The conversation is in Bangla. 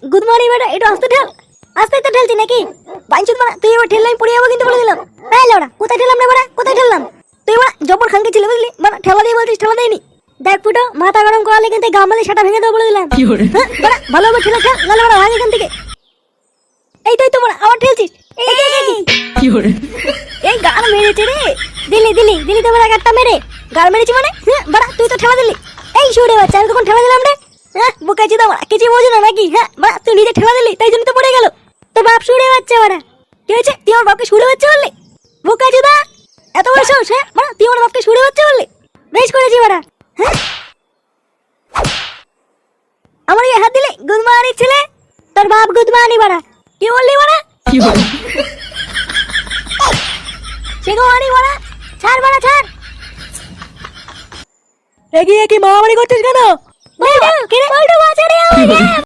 গুড মর্নিং বেটা, একটু আস্তে ঠেল। আস্তে তো ঠেলছি নাকি? বাইঞ্চুদ মারা, তুই এবার ঠেললে আমি পড়ে যাবো কিন্তু বলে দিলাম। হ্যাঁ লেওড়া, কোথায় ঠেললাম রে বাড়া, কোথায় ঠেললাম? তুই বাড়া জবর খানকে ছিল বুঝলি, বাড়া ঠেলা দিয়ে বলছিস ঠেলা দেয়নি। দেখ ফুটো, মাথা গরম করালে কিন্তু গামালে সেটা ভেঙে দেবো বলে দিলাম। হ্যাঁ বাড়া, ভালোভাবে ঠেলা খেল, নাহলে বাড়া ভাগ এখান থেকে। এই তুই তো বাড়া আবার ঠেলছিস। এই গান মেরেছে রে। দিলি দিলি দিলি তো বাড়া গাড়টা মেরে। গান মেরেছি মানে? হ্যাঁ বাড়া তুই তো ঠেলা দিলি। এই শুয়ে বাচ্চা, আমি কখন ঠেলা দিলাম রে? হ্যাঁ বুকাইছি তো বাড়া, কিছু বোঝো না নাকি? হ্যাঁ বাড়া তুই নিজে ঠেলা দিলি, তাই জন্য তো পড়ে গেল। তোর বাপ শুয়ে বাচ্চা বাড়া। কি হয়েছে, তুই আমার বাপকে শুয়ে বাচ্চা বললি? বুকাইছি দা, এত বড় সাহস? হ্যাঁ বাড়া তুই আমার বাপকে শুয়ে বাচ্চা বললি? বেশ করেছি বাড়া। হ্যাঁ আমার গায়ে হাত দিলি? গুড মর্নিং ছেলে। তোর বাপ গুড মর্নিং বাড়া। কি বললি বাড়া? সে গো মারি বাড়া, ছাড় বাড়া ছাড়। এগিয়ে কি মারামারি করছিস কেন? বলটু, কি রে? বলটু বাঁচা রে আমাকে।